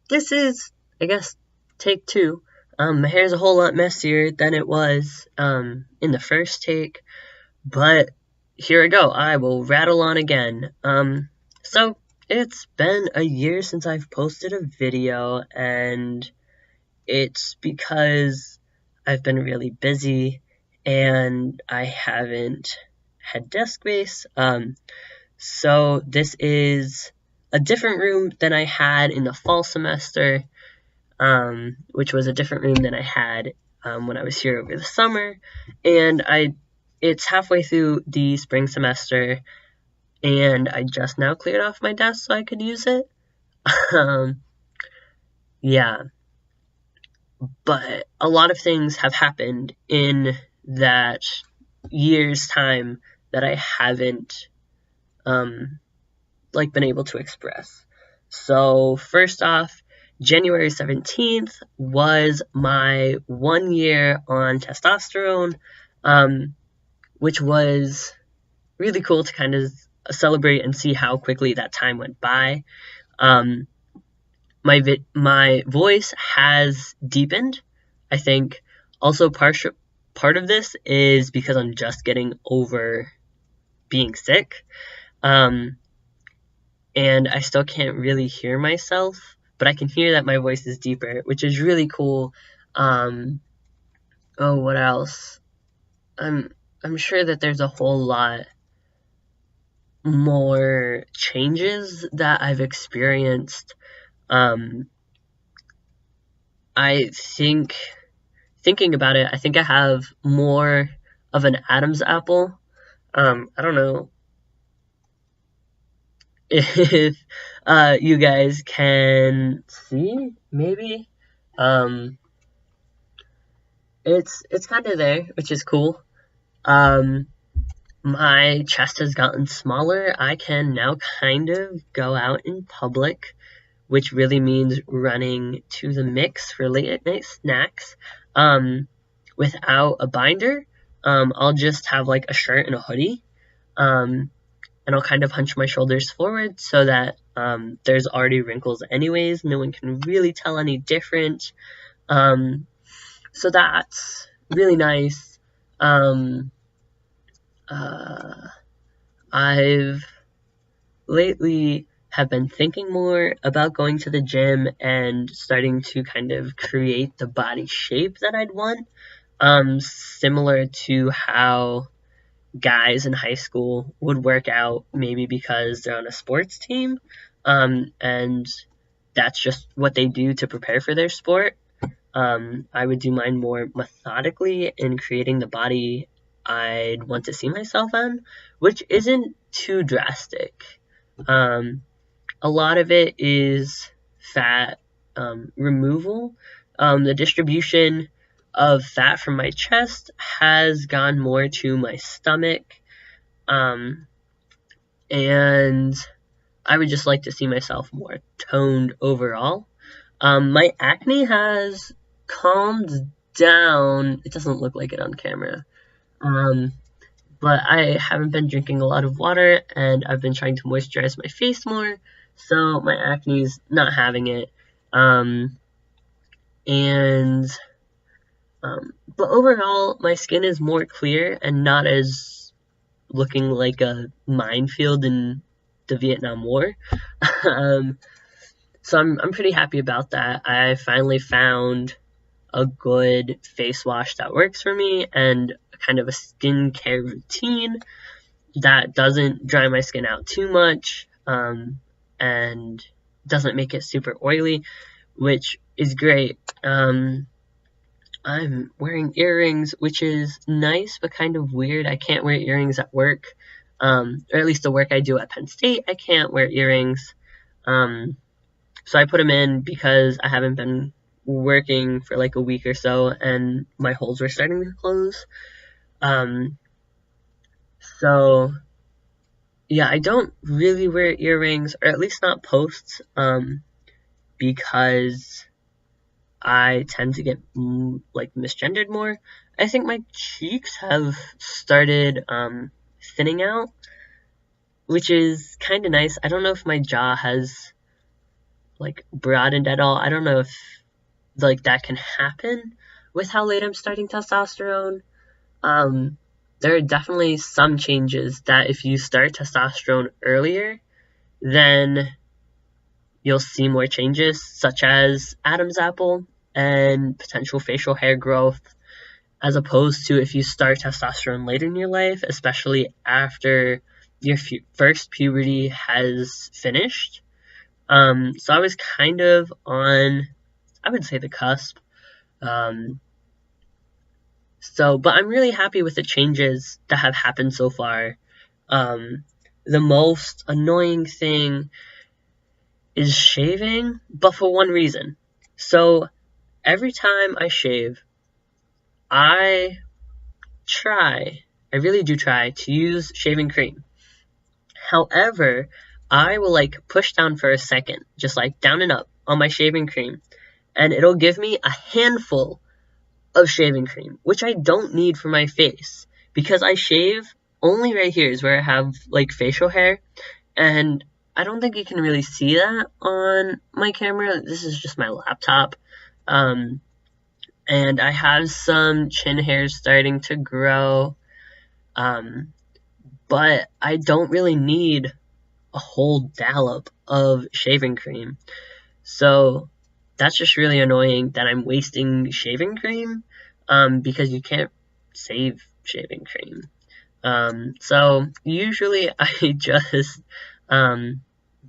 This is, I guess, take two. My hair's a whole lot messier than it was in the first take, but here I go. I will rattle on again. So it's been a year since I've posted a video, and it's because I've been really busy and I haven't had desk space. So this is a different room than I had in the fall semester, which was a different room than I had when I was here over the summer. And it's halfway through the spring semester, and I just now cleared off my desk so I could use it. Yeah, but a lot of things have happened in that year's time that I haven't been able to express. So first off, January 17th was my 1 year on testosterone, which was really cool to kind of celebrate and see how quickly that time went by. My voice has deepened. I think also part of this is because I'm just getting over being sick. And I still can't really hear myself, but I can hear that my voice is deeper, which is really cool. What else? I'm sure that there's a whole lot more changes that I've experienced. I think, thinking about it, I think I have more of an Adam's apple. I don't know if you guys can see, maybe. It's kind of there, which is cool. My chest has gotten smaller. I can now kind of go out in public, which really means running to the mix for late at night snacks without a binder. I'll just have like a shirt and a hoodie, and I'll kind of hunch my shoulders forward so that there's already wrinkles anyways. No one can really tell any different. So that's really nice. I've lately have been thinking more about going to the gym and starting to kind of create the body shape that I'd want, similar to how guys in high school would work out, maybe because they're on a sports team, and that's just what they do to prepare for their sport. I would do mine more methodically in creating the body I'd want to see myself in, which isn't too drastic. A lot of it is fat removal. The distribution of fat from my chest has gone more to my stomach, and I would just like to see myself more toned overall. My acne has calmed down. It doesn't look like it on camera. But I haven't been drinking a lot of water, and I've been trying to moisturize my face more, so my acne's not having it. But overall, my skin is more clear and not as looking like a minefield in the Vietnam War. So I'm pretty happy about that. I finally found a good face wash that works for me and kind of a skincare routine that doesn't dry my skin out too much, and doesn't make it super oily, which is great. I'm wearing earrings, which is nice but kind of weird. I can't wear earrings at work, or at least the work I do at Penn State, I can't wear earrings. So I put them in because I haven't been working for like a week or so, and my holes were starting to close. So yeah, I don't really wear earrings, or at least not posts, because I tend to get like misgendered more. I think my cheeks have started thinning out, which is kind of nice. I don't know if my jaw has like broadened at all. I don't know if like that can happen with how late I'm starting testosterone. There are definitely some changes that if you start testosterone earlier, then you'll see more changes, such as Adam's apple and potential facial hair growth, as opposed to if you start testosterone later in your life, especially after your first puberty has finished. So I was kind of on, I would say, the cusp. But I'm really happy with the changes that have happened so far. The most annoying thing is shaving, but for one reason. So every time I shave, I really do try to use shaving cream. However, I will like push down for a second, just like down and up on my shaving cream, and it'll give me a handful of shaving cream, which I don't need for my face because I shave only right here is where I have like facial hair, and I don't think you can really see that on my camera. This is just my laptop. And I have some chin hairs starting to grow. But I don't really need a whole dollop of shaving cream. So that's just really annoying that I'm wasting shaving cream, because you can't save shaving cream. So usually I just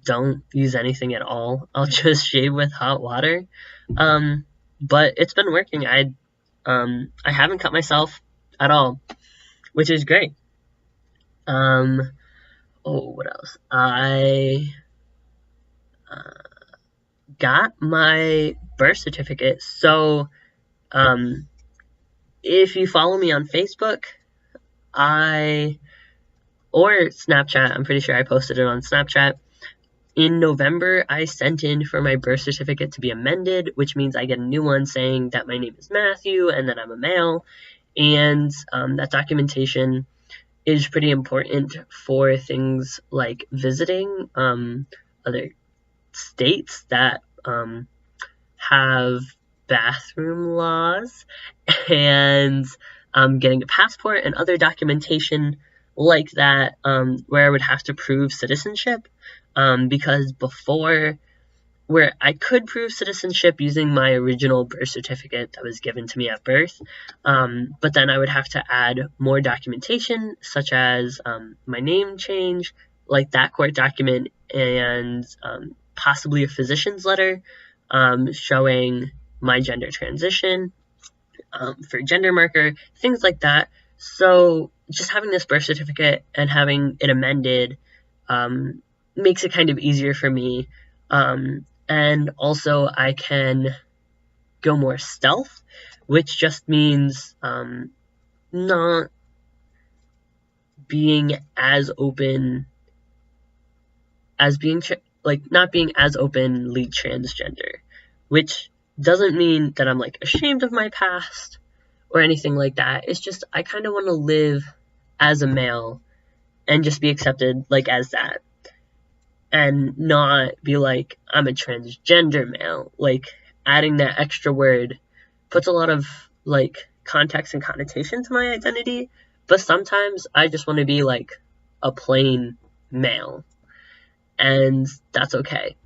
don't use anything at all. I'll just shave with hot water. But it's been working. I haven't cut myself at all, which is great. What else? I got my birth certificate. So, if you follow me on Facebook, or Snapchat, I'm pretty sure I posted it on Snapchat. In November, I sent in for my birth certificate to be amended, which means I get a new one saying that my name is Matthew and that I'm a male. And that documentation is pretty important for things like visiting other states that have bathroom laws, and getting a passport and other documentation like that, where I would have to prove citizenship, because before, where I could prove citizenship using my original birth certificate that was given to me at birth, but then I would have to add more documentation, such as my name change, like that court document, and possibly a physician's letter showing my gender transition, for gender marker, things like that. So just having this birth certificate and having it amended makes it kind of easier for me. And also I can go more stealth, which just means not being as open as not being as openly transgender, which doesn't mean that I'm like ashamed of my past or anything like that. It's just I kind of want to live as a male and just be accepted like as that, and not be like I'm a transgender male. Like adding that extra word puts a lot of like context and connotation to my identity, but sometimes I just want to be like a plain male, and that's okay.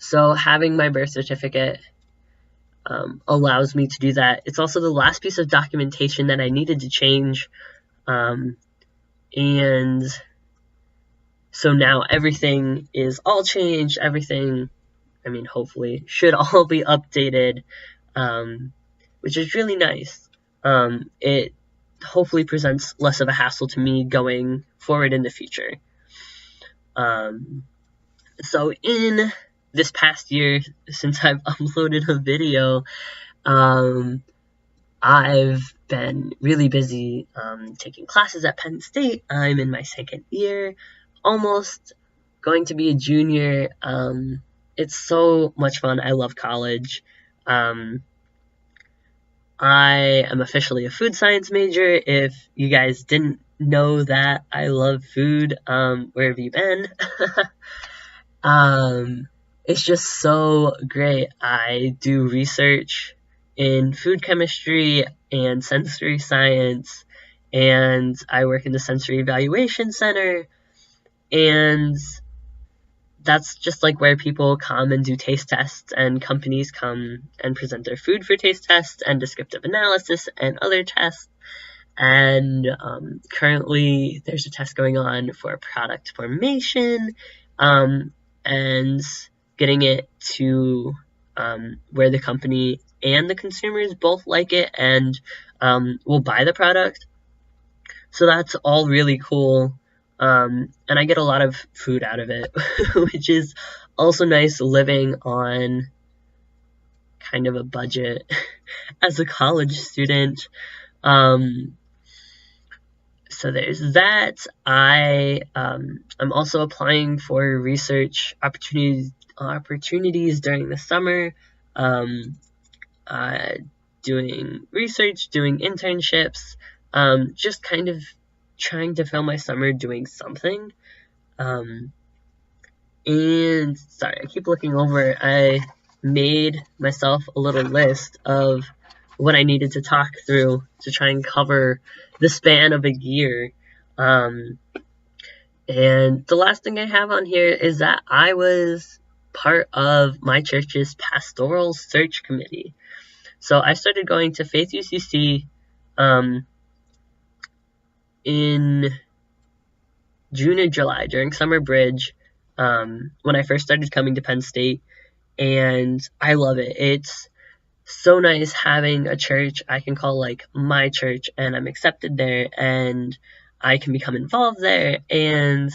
So having my birth certificate allows me to do that. It's also the last piece of documentation that I needed to change, and so now everything is all changed. Everything, I mean, hopefully should all be updated, which is really nice. It hopefully presents less of a hassle to me going forward in the future. So in this past year, since I've uploaded a video, I've been really busy taking classes at Penn State. I'm in my second year, almost going to be a junior. It's so much fun. I love college. I am officially a food science major. If you guys didn't know that, I love food. Where have you been? It's just so great. I do research in food chemistry and sensory science, and I work in the sensory evaluation center, and that's just like where people come and do taste tests, and companies come and present their food for taste tests and descriptive analysis and other tests. And currently there's a test going on for product formation, and getting it to where the company and the consumers both like it and will buy the product. So that's all really cool. And I get a lot of food out of it, which is also nice living on kind of a budget as a college student. So there's that. I'm also applying for research opportunities during the summer. Um, uh, Doing research, doing internships, just kind of trying to fill my summer doing something. And sorry, I keep looking over. I made myself a little list of what I needed to talk through to try and cover the span of a year. And the last thing I have on here is that I was part of my church's pastoral search committee. So I started going to Faith UCC in June or July during summer bridge, when I first started coming to Penn State, and I love it. It's so nice having a church I can call like my church, and I'm accepted there, and I can become involved there, and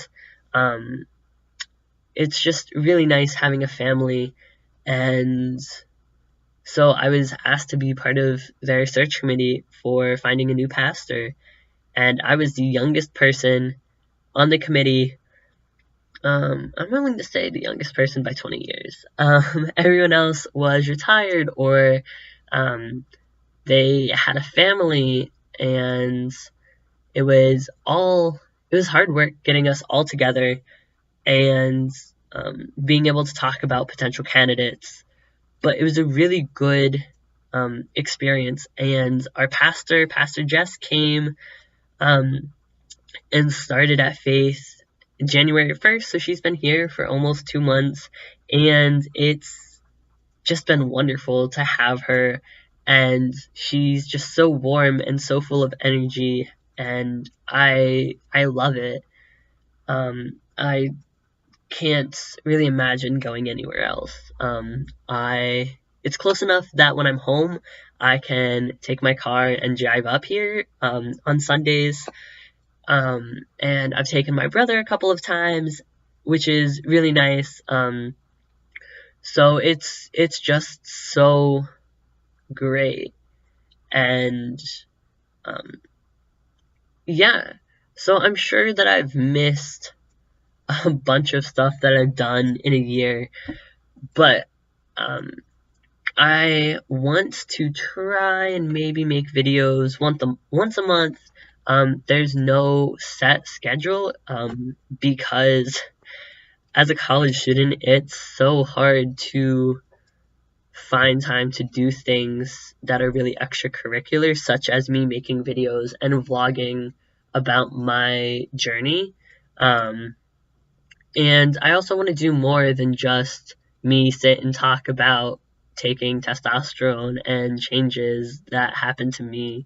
it's just really nice having a family. And so I was asked to be part of their search committee for finding a new pastor, and I was the youngest person on the committee. I'm willing to say the youngest person by 20 years. Everyone else was retired, or they had a family, and it was hard work getting us all together, and being able to talk about potential candidates. But it was a really good experience, and our Pastor Jess, came and started at Faith January 1st, so she's been here for almost 2 months, and it's just been wonderful to have her, and she's just so warm and so full of energy, and I love it. I can't really imagine going anywhere else. It's close enough that when I'm home, I can take my car and drive up here on Sundays. And I've taken my brother a couple of times, which is really nice. So it's just so great. And yeah, so I'm sure that I've missed a bunch of stuff that I've done in a year, but I want to try and maybe make videos once a month. There's no set schedule, because as a college student, it's so hard to find time to do things that are really extracurricular, such as me making videos and vlogging about my journey. And I also want to do more than just me sit and talk about taking testosterone and changes that happen to me.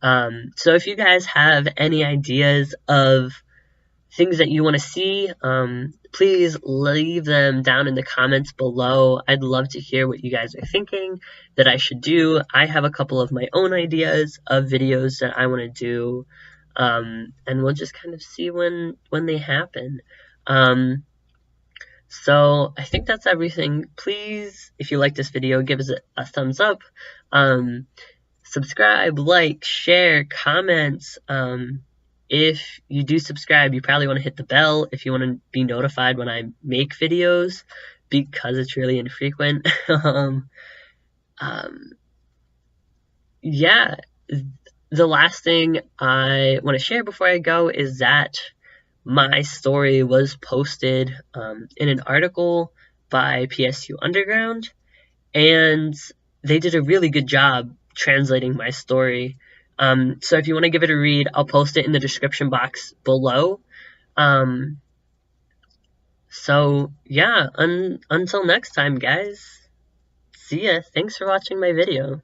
So if you guys have any ideas of things that you want to see, please leave them down in the comments below. I'd love to hear what you guys are thinking that I should do. I have a couple of my own ideas of videos that I want to do, and we'll just kind of see when they happen. So I think that's everything. Please, if you like this video, give us a thumbs up. Subscribe, like, share, comment. If you do subscribe, you probably want to hit the bell if you want to be notified when I make videos, because it's really infrequent. Yeah, the last thing I want to share before I go is that my story was posted in an article by PSU Underground, and they did a really good job translating my story. So if you want to give it a read, I'll post it in the description box below. Um, so yeah, until next time, guys. See ya. Thanks for watching my video.